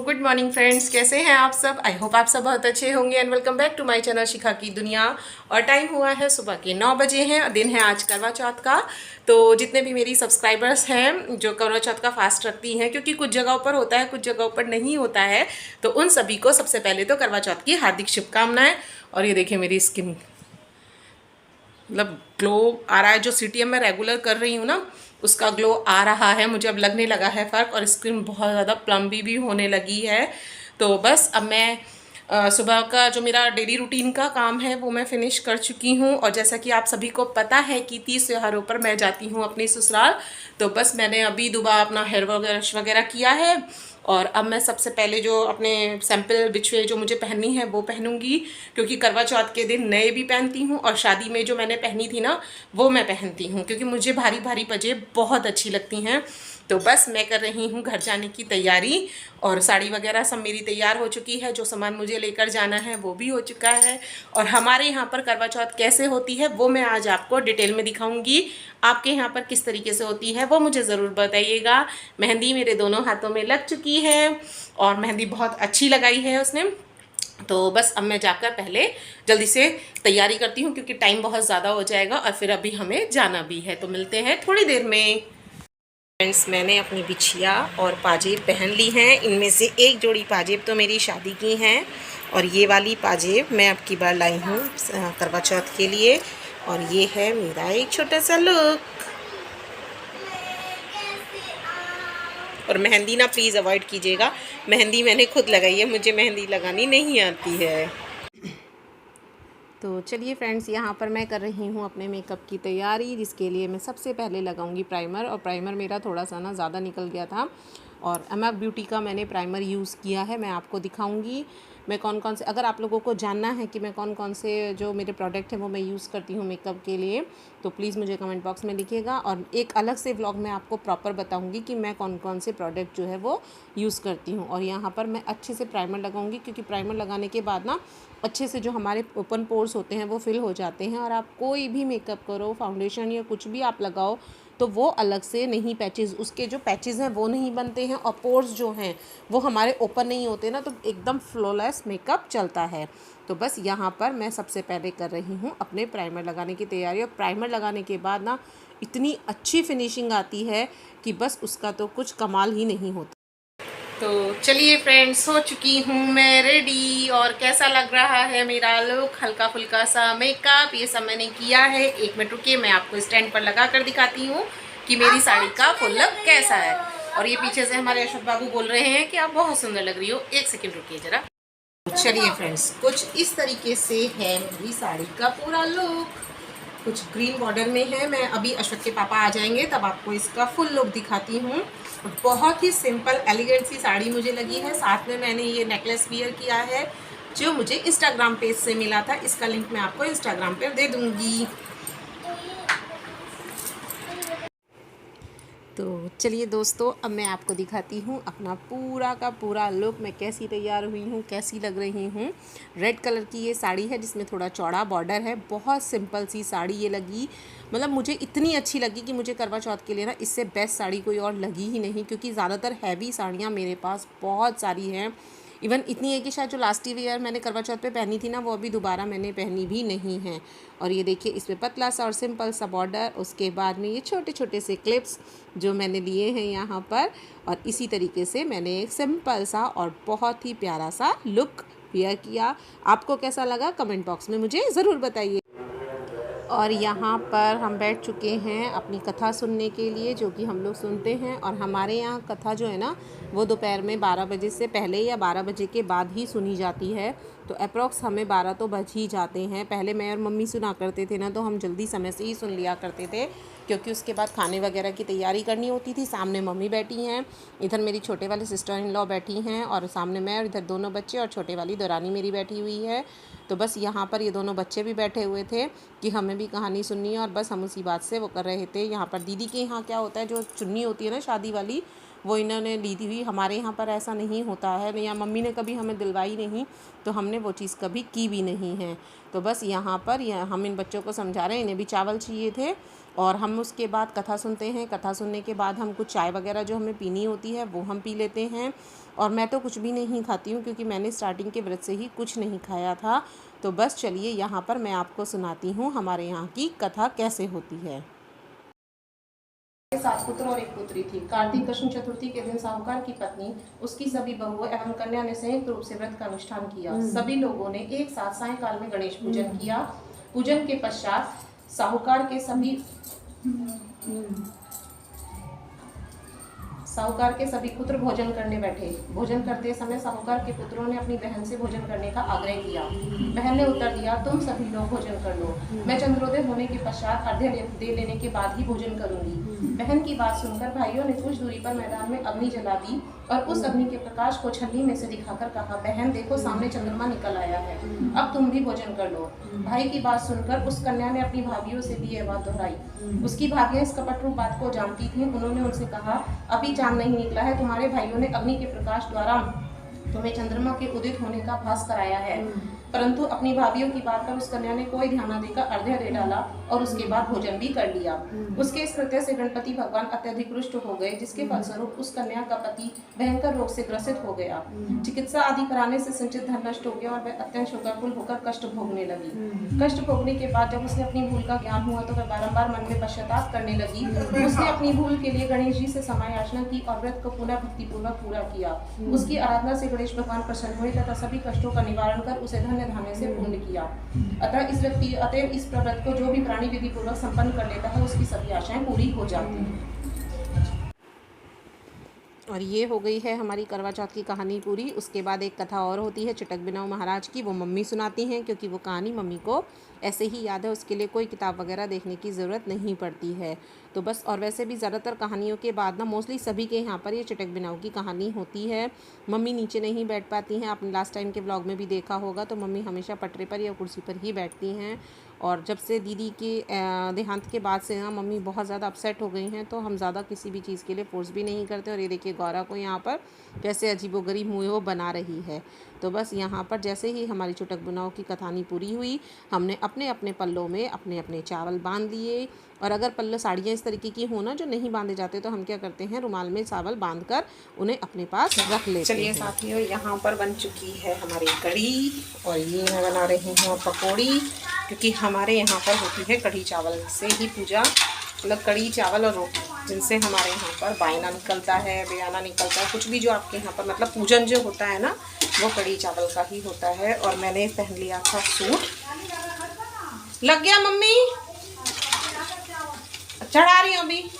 Good morning friends, कैसे हैं आप सब। आई होप आप सब बहुत अच्छे होंगे and welcome back to my channel Shikha की दुनिया। और टाइम हुआ है सुबह के 9 बजे हैं और दिन है आज करवा चौथ का। तो जितने भी मेरी सब्सक्राइबर्स हैं जो करवा चौथ का फास्ट रखती हैं, क्योंकि कुछ जगहों पर होता है कुछ जगहों पर नहीं होता है, तो उन सभी को सबसे पहले तो करवा चौथ की हार्दिक शुभकामनाएं। और ये देखिए मेरी स्किन मतलब ग्लो आ रहा है, जो सीटीएम में रेगुलर कर रही हूँ ना उसका ग्लो आ रहा है, मुझे अब लगने लगा है फ़र्क और स्किन बहुत ज़्यादा प्लम्बी भी होने लगी है। तो बस अब मैं सुबह का जो मेरा डेली रूटीन का काम है वो मैं फिनिश कर चुकी हूँ। और जैसा कि आप सभी को पता है कि 30 त्योहारों पर मैं जाती हूँ अपनी ससुराल, तो बस मैंने अभी दोबारा अपना हेयर वगैरह किया है। और अब मैं सबसे पहले जो अपने सैम्पल बिछुए जो मुझे पहननी है वो पहनूंगी, क्योंकि करवा चौथ के दिन नए भी पहनती हूँ और शादी में जो मैंने पहनी थी ना वो मैं पहनती हूँ, क्योंकि मुझे भारी भारी पजेब बहुत अच्छी लगती हैं। तो बस मैं कर रही हूँ घर जाने की तैयारी और साड़ी वगैरह सब मेरी तैयार हो चुकी है, जो सामान मुझे लेकर जाना है वो भी हो चुका है। और हमारे यहाँ पर करवा चौथ कैसे होती है वो मैं आज आपको डिटेल में दिखाऊंगी। आपके यहाँ पर किस तरीके से होती है वो मुझे ज़रूर बताइएगा। मेहंदी मेरे दोनों हाथों में लग चुकी है और मेहंदी बहुत अच्छी लगाई है उसने। तो बस अब मैं जाकर पहले जल्दी से तैयारी करती हूँ, क्योंकि टाइम बहुत ज़्यादा हो जाएगा और फिर अभी हमें जाना भी है। तो मिलते हैं थोड़ी देर में। फ्रेंड्स, मैंने अपनी बिछिया और पाजेब पहन ली हैं। इनमें से एक जोड़ी पाजेब तो मेरी शादी की हैं और ये वाली पाजेब मैं अब की बार लाई हूँ करवा चौथ के लिए। और ये है मेरा एक छोटा सा लुक। और मेहंदी ना प्लीज़ अवॉइड कीजिएगा, मेहंदी मैंने खुद लगाई है, मुझे मेहंदी लगानी नहीं आती है। तो चलिए फ्रेंड्स, यहाँ पर मैं कर रही हूँ अपने मेकअप की तैयारी, जिसके लिए मैं सबसे पहले लगाऊंगी प्राइमर। और प्राइमर मेरा थोड़ा सा ना ज़्यादा निकल गया था और एमएफ ब्यूटी का मैंने प्राइमर यूज़ किया है। मैं आपको दिखाऊंगी मैं कौन कौन से, अगर आप लोगों को जानना है कि मैं कौन कौन से जो मेरे प्रोडक्ट हैं वो मैं यूज़ करती हूँ मेकअप के लिए, तो प्लीज़ मुझे कमेंट बॉक्स में लिखिएगा। और एक अलग से व्लॉग में आपको प्रॉपर बताऊँगी कि मैं कौन कौन से प्रोडक्ट जो है वो यूज़ करती हूँ। और यहाँ पर मैं अच्छे से प्राइमर लगाऊँगी, क्योंकि प्राइमर लगाने के बाद ना अच्छे से जो हमारे ओपन पोर्स होते हैं वो फिल हो जाते हैं। और आप कोई भी मेकअप करो, फाउंडेशन या कुछ भी आप लगाओ, तो वो अलग से नहीं पैचेस, उसके जो पैचेस हैं वो नहीं बनते हैं और पोर्स जो हैं वो हमारे ओपन नहीं होते ना, तो एकदम फ्लॉलेस मेकअप चलता है। तो बस यहाँ पर मैं सबसे पहले कर रही हूँ अपने प्राइमर लगाने की तैयारी। और प्राइमर लगाने के बाद ना इतनी अच्छी फिनिशिंग आती है कि बस उसका तो कुछ कमाल ही नहीं होता। तो चलिए फ्रेंड्स, हो चुकी हूँ मैं रेडी। और कैसा लग रहा है मेरा लुक, हल्का फुल्का सा मेकअप ये सब मैंने किया है। 1 मिनट रुकिए, मैं आपको स्टैंड पर लगा कर दिखाती हूँ कि मेरी साड़ी का फुल लुक कैसा है। और ये पीछे से हमारे अशोक बाबू बोल रहे हैं कि आप बहुत सुंदर लग रही हो। 1 सेकेंड रुकिए जरा। चलिए फ्रेंड्स, कुछ इस तरीके से है मेरी साड़ी का पूरा लुक। कुछ ग्रीन बॉर्डर में है। मैं अभी अश्वत के पापा आ जाएंगे तब आपको इसका फुल लुक दिखाती हूँ। बहुत ही सिंपल एलिगेंट सी साड़ी मुझे लगी है। साथ में मैंने ये नेकलेस वियर किया है जो मुझे इंस्टाग्राम पेज से मिला था। इसका लिंक मैं आपको इंस्टाग्राम पे दे दूँगी। तो चलिए दोस्तों, अब मैं आपको दिखाती हूँ अपना पूरा का पूरा लुक, मैं कैसी तैयार हुई हूँ, कैसी लग रही हूँ। रेड कलर की ये साड़ी है जिसमें थोड़ा चौड़ा बॉर्डर है। बहुत सिंपल सी साड़ी ये लगी, मतलब मुझे इतनी अच्छी लगी कि मुझे करवा चौथ के लिए ना इससे बेस्ट साड़ी कोई और लगी ही नहीं, क्योंकि ज़्यादातर हैवी साड़ियाँ मेरे पास बहुत सारी हैं। इवन इतनी है कि शायद जो लास्ट ईयर मैंने करवा चौथ पे पहनी थी ना वो अभी दोबारा मैंने पहनी भी नहीं है। और ये देखिए इसमें पतला सा और सिंपल सा बॉर्डर, उसके बाद में ये छोटे छोटे से क्लिप्स जो मैंने लिए हैं यहाँ पर। और इसी तरीके से मैंने एक सिंपल सा और बहुत ही प्यारा सा लुक वेयर किया। आपको कैसा लगा कमेंट बॉक्स में मुझे ज़रूर बताइए। और यहाँ पर हम बैठ चुके हैं अपनी कथा सुनने के लिए, जो कि हम लोग सुनते हैं। और हमारे यहाँ कथा जो है ना वो दोपहर में 12 बजे से पहले या 12 बजे के बाद ही सुनी जाती है। तो अप्रॉक्स हमें 12 तो बज ही जाते हैं। पहले मैं और मम्मी सुना करते थे ना, तो हम जल्दी समय से ही सुन लिया करते थे, क्योंकि उसके बाद खाने वगैरह की तैयारी करनी होती थी। सामने मम्मी बैठी हैं, इधर मेरी छोटे वाले सिस्टर इन लॉ बैठी हैं और सामने मैं, और इधर दोनों बच्चे और छोटे वाली दौरानी मेरी बैठी हुई है। तो बस यहाँ पर ये दोनों बच्चे भी बैठे हुए थे कि हमें भी कहानी सुननी है, और बस हम उसी बात से वो कर रहे थे। यहाँ पर दीदी के यहाँ क्या होता है, जो चुन्नी होती है ना शादी वाली, वो इन्होंने ली थी। हमारे यहाँ पर ऐसा नहीं होता है, या मम्मी ने कभी हमें दिलवाई नहीं, तो हमने वो चीज़ कभी की भी नहीं है। तो बस यहाँ पर हम इन बच्चों को समझा रहे हैं, इन्हें भी चावल चाहिए थे और हम उसके बाद कथा सुनते हैं। कथा सुनने के बाद हम कुछ चाय वगैरह जो हमें पीनी होती है वो हम पी लेते हैं। और मैं तो कुछ भी नहीं खाती हूँ क्योंकि मैंने स्टार्टिंग के व्रत से ही कुछ नहीं खाया था। तो बस चलिए यहाँ पर मैं आपको सुनाती हूँ हमारे यहाँ की कथा कैसे होती है। 7 पुत्र और 1 पुत्री थी। कार्तिक कृष्ण चतुर्थी के दिन साहूकार की पत्नी, उसकी सभी बहुओं एवं कन्या ने संयुक्त रूप से व्रत का अनुष्ठान किया। सभी लोगों ने एक साथ सायंकाल में गणेश पूजन किया। पूजन के पश्चात साहूकार के सभी पुत्र भोजन करने बैठे। भोजन करते समय साहूकार के पुत्रों ने अपनी बहन से भोजन करने का आग्रह किया। बहन ने उत्तर दिया, तुम सभी लोग भोजन कर लो, मैं चंद्रोदय होने के पश्चात अर्घ्य दे लेने के बाद ही भोजन करूंगी। बहन की बात सुनकर भाइयों ने कुछ दूरी पर मैदान में अग्नि जला दी और उस अग्नि के प्रकाश को छलनी में से दिखाकर कहा, बहन देखो सामने चंद्रमा निकल आया है, अब तुम भी भोजन कर लो। भाई की बात सुनकर उस कन्या ने अपनी भाभियों से भी यह बात दोहराई। उसकी भाभियां इस कपट रूप बात को जानती थीं। उन्होंने उनसे कहा, अभी चांद नहीं निकला है, तुम्हारे भाइयों ने अग्नि के प्रकाश द्वारा तुम्हें चंद्रमा के उदित होने का भास कराया है। परंतु अपनी भाभियों की बात पर उस कन्या ने कोई ध्यान न देकर अर्घ्य दे डाला और उसके बाद भोजन भी कर लिया। उसके इस कृत्य से गणपति भगवान अत्यधिक रुष्ट हो गए, जिसके फलस्वरूप उस कन्या का पति भयंकर रोग से ग्रसित हो गया। चिकित्सा आदि कराने से संचित धन नष्ट हो गया और वह अत्यंत शोकाकुल होकर कष्ट भोगने लगी। कष्ट भोगने के बाद जब उसने अपनी भूल का ज्ञान हुआ तो वह बारंबार मन में पश्चाताप करने लगी। उसने अपनी भूल के लिए गणेश जी से क्षमा याचना की और व्रत को पुनः भक्तिपूर्वक पूरा किया। उसकी आराधना से गणेश भगवान प्रसन्न हुए तथा सभी कष्टों का निवारण कर उसे धन्य धान्य से पूर्ण किया। अतः इस व्रत को जो भी प्राणी विधि पूर्वक संपन्न कर लेता है उसकी सभी आशाएं पूरी हो जाती हैं। और ये हो गई है हमारी करवा चौथ की कहानी पूरी। उसके बाद एक कथा और होती है चटक बिनाऊ महाराज की, वो मम्मी सुनाती हैं क्योंकि वो कहानी मम्मी को ऐसे ही याद है, उसके लिए कोई किताब वगैरह देखने की ज़रूरत नहीं पड़ती है। तो बस, और वैसे भी ज़्यादातर कहानियों के बाद ना मोस्टली सभी के यहाँ पर ये चटक बिनाऊ की कहानी होती है। मम्मी नीचे नहीं बैठ पाती हैं, आपने लास्ट टाइम के व्लॉग में भी देखा होगा, तो मम्मी हमेशा पटरे पर या कुर्सी पर ही बैठती हैं। और जब से दीदी के देहांत के बाद से ना मम्मी बहुत ज़्यादा अपसेट हो गई हैं, तो हम ज़्यादा किसी भी चीज़ के लिए फोर्स भी नहीं करते। और ये देखिए गौरा को यहाँ पर कैसे अजीबोगरीब मुँह वो बना रही है। तो बस यहाँ पर जैसे ही हमारी चटक बिनाऊ की कहानी पूरी हुई, हमने अपने अपने पल्लों में अपने अपने चावल बांध लिए। और अगर पल्ले साड़ियाँ इस तरीके की हो ना जो नहीं बांधे जाते, तो हम क्या करते हैं, रुमाल में चावल बांधकर उन्हें अपने पास रख लेते हैं। चलिए साथियों, यहाँ पर बन चुकी है हमारी कढ़ी और ये मैं बना रही हूँ पकौड़ी, क्योंकि हमारे यहाँ पर होती है कढ़ी चावल से ही पूजा, मतलब कढ़ी चावल और रोटी, जिनसे हमारे यहाँ पर बायना निकलता है, बेयाना निकलता है, कुछ भी जो आपके यहाँ पर मतलब पूजन जो होता है ना, वो कढ़ी चावल का ही होता है। और मैंने पहन लिया था सूट। लग गया मम्मी, चढ़ा रही हूँ अभी।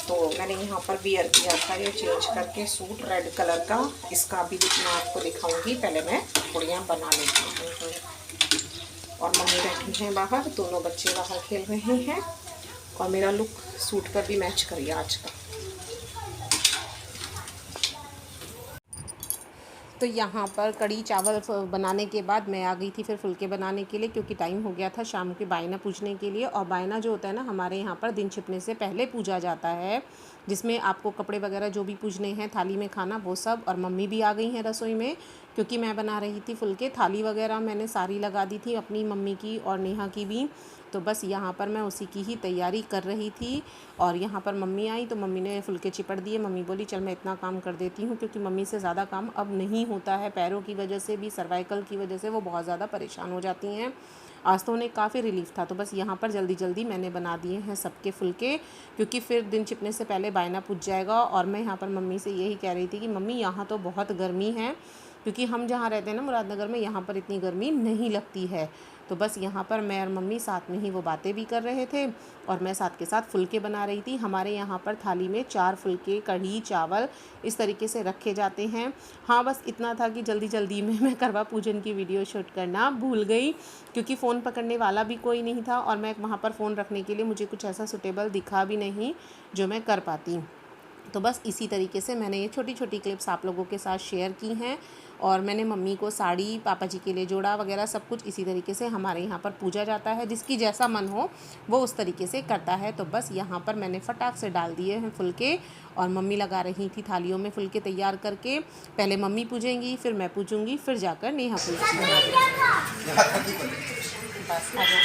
तो मैंने यहाँ पर वियर किया था ये चेंज करके सूट रेड कलर का। इसका अभी मैं आपको दिखाऊंगी, पहले मैं पकौड़ियाँ बना लेती हूँ। और मम्मी बैठी हैं बाहर, दोनों बच्चे बाहर खेल रहे हैं और मेरा लुक सूट पर भी मैच करिए आज का। तो यहाँ पर कढ़ी चावल बनाने के बाद मैं आ गई थी फिर फुलके बनाने के लिए, क्योंकि टाइम हो गया था शाम के बायना पूजने के लिए। और बायना जो होता है ना, हमारे यहाँ पर दिन छिपने से पहले पूजा जाता है, जिसमें आपको कपड़े वगैरह जो भी पूजने हैं, थाली में खाना, वो सब। और मम्मी भी आ गई हैं रसोई में, क्योंकि मैं बना रही थी फुलके। थाली वगैरह मैंने सारी लगा दी थी, अपनी मम्मी की और नेहा की भी। तो बस यहाँ पर मैं उसी की ही तैयारी कर रही थी। और यहाँ पर मम्मी आई तो मम्मी ने फुलके चिपट दिए। मम्मी बोली चल मैं इतना काम कर देती हूँ, क्योंकि मम्मी से ज़्यादा काम अब नहीं होता है, पैरों की वजह से भी, सर्वाइकल की वजह से वो बहुत ज़्यादा परेशान हो जाती हैं। आज तो उन्हें काफ़ी रिलीफ था। तो बस यहाँ पर जल्दी जल्दी मैंने बना दिए हैं सबके फुलके, क्योंकि फिर दिन छिपने से पहले बायना पूज जाएगा। और मैं यहाँ पर मम्मी से यही कह रही थी कि मम्मी यहाँ तो बहुत गर्मी है, क्योंकि हम जहाँ रहते हैं ना मुरादनगर में, यहाँ पर इतनी गर्मी नहीं लगती है। तो बस यहाँ पर मैं और मम्मी साथ में ही वो बातें भी कर रहे थे और मैं साथ के साथ फुलके बना रही थी। हमारे यहाँ पर थाली में 4 फुलके, कढ़ी, चावल इस तरीके से रखे जाते हैं। हाँ, बस इतना था कि जल्दी जल्दी में मैं करवा पूजन की वीडियो शूट करना भूल गई, क्योंकि फ़ोन पकड़ने वाला भी कोई नहीं था और मैं वहाँ पर फ़ोन रखने के लिए मुझे कुछ ऐसा सूटेबल दिखा भी नहीं जो मैं कर पाती। तो बस इसी तरीके से मैंने ये छोटी छोटी क्लिप्स आप लोगों के साथ शेयर की हैं। और मैंने मम्मी को साड़ी, पापा जी के लिए जोड़ा वगैरह सब कुछ इसी तरीके से हमारे यहाँ पर पूजा जाता है। जिसकी जैसा मन हो वो उस तरीके से करता है। तो बस यहाँ पर मैंने फटाक से डाल दिए हैं फुलके और मम्मी लगा रही थी थालियों में फुलके तैयार करके। पहले मम्मी पूजेंगी, फिर मैं पूजूंगी, फिर जाकर नेहा पूजेंगी। बस आ जाओ।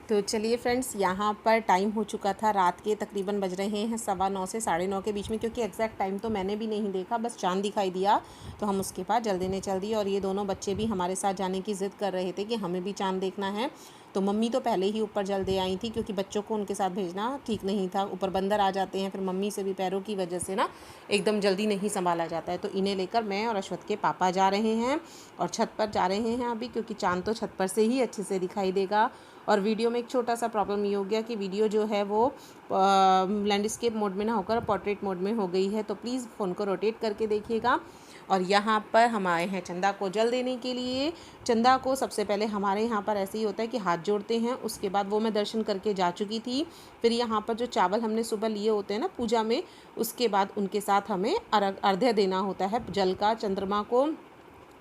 तो चलिए फ्रेंड्स, यहाँ पर टाइम हो चुका था रात के, तकरीबन बज रहे हैं 9:15 से 9:30 के बीच में, क्योंकि एग्जैक्ट टाइम तो मैंने भी नहीं देखा, बस चांद दिखाई दिया तो हम उसके बाद जल्दी ने चल दिए। और ये दोनों बच्चे भी हमारे साथ जाने की ज़िद कर रहे थे कि हमें भी चांद देखना है। तो मम्मी तो पहले ही ऊपर जल्दी आई थी, क्योंकि बच्चों को उनके साथ भेजना ठीक नहीं था, ऊपर बंदर आ जाते हैं, फिर मम्मी से भी पैरों की वजह से ना एकदम जल्दी नहीं संभाला जाता है। तो इन्हें लेकर मैं और अश्वथ के पापा जा रहे हैं और छत पर जा रहे हैं अभी, क्योंकि चांद तो छत पर से ही अच्छे से दिखाई देगा। और वीडियो में एक छोटा सा प्रॉब्लम ये हो गया कि वीडियो जो है वो लैंडस्केप मोड में ना होकर पोर्ट्रेट मोड में हो गई है, तो प्लीज़ फ़ोन को रोटेट करके देखिएगा। और यहाँ पर हम आए हैं चंदा को जल देने के लिए। चंदा को सबसे पहले हमारे यहाँ पर ऐसे ही होता है कि हाथ जोड़ते हैं, उसके बाद वो मैं दर्शन करके जा चुकी थी। फिर यहाँ पर जो चावल हमने सुबह लिए होते हैं ना पूजा में, उसके बाद उनके साथ हमें अर्घ्य देना होता है जल का चंद्रमा को,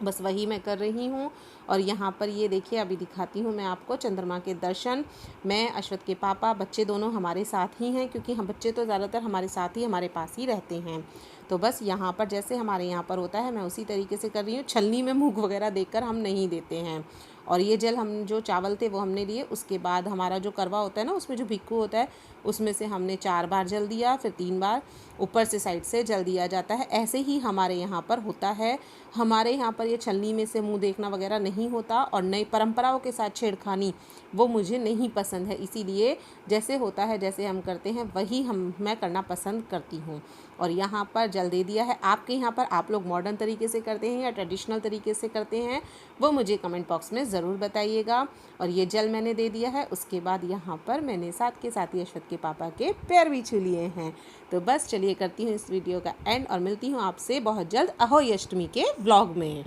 बस वही मैं कर रही हूँ। और यहाँ पर ये देखिए, अभी दिखाती हूँ मैं आपको चंद्रमा के दर्शन। मैं, अश्वथ के पापा, बच्चे दोनों हमारे साथ ही हैं, क्योंकि हम बच्चे तो ज़्यादातर हमारे साथ ही हमारे पास ही रहते हैं। तो बस यहाँ पर जैसे हमारे यहाँ पर होता है मैं उसी तरीके से कर रही हूँ। छलनी में मूंग वगैरह देकर हम नहीं देते हैं। और ये जल हम जो चावल थे वो हमने लिए, उसके बाद हमारा जो करवा होता है ना, उसमें जो भिक्खू होता है उसमें से हमने 4 बार जल दिया, फिर 3 बार ऊपर से साइड से जल दिया जाता है। ऐसे ही हमारे यहाँ पर होता है। हमारे यहाँ पर ये छलनी में से मुंह देखना वगैरह नहीं होता, और नई परंपराओं के साथ छेड़खानी वो मुझे नहीं पसंद है। इसीलिए जैसे होता है, जैसे हम करते हैं वही मैं करना पसंद करती हूँ। और यहाँ पर जल दे दिया है। आपके यहाँ पर आप लोग मॉडर्न तरीके से करते हैं या ट्रेडिशनल तरीके से करते हैं, वो मुझे कमेंट बॉक्स में ज़रूर बताइएगा। और ये जल मैंने दे दिया है। उसके बाद यहाँ पर मैंने साथ के साथ ही अश्वथ के पापा के पैर भी छू लिए हैं। तो बस चलिए करती हूँ इस वीडियो का एंड, और मिलती हूँ आपसे बहुत जल्द अहोई अष्टमी के व्लॉग में।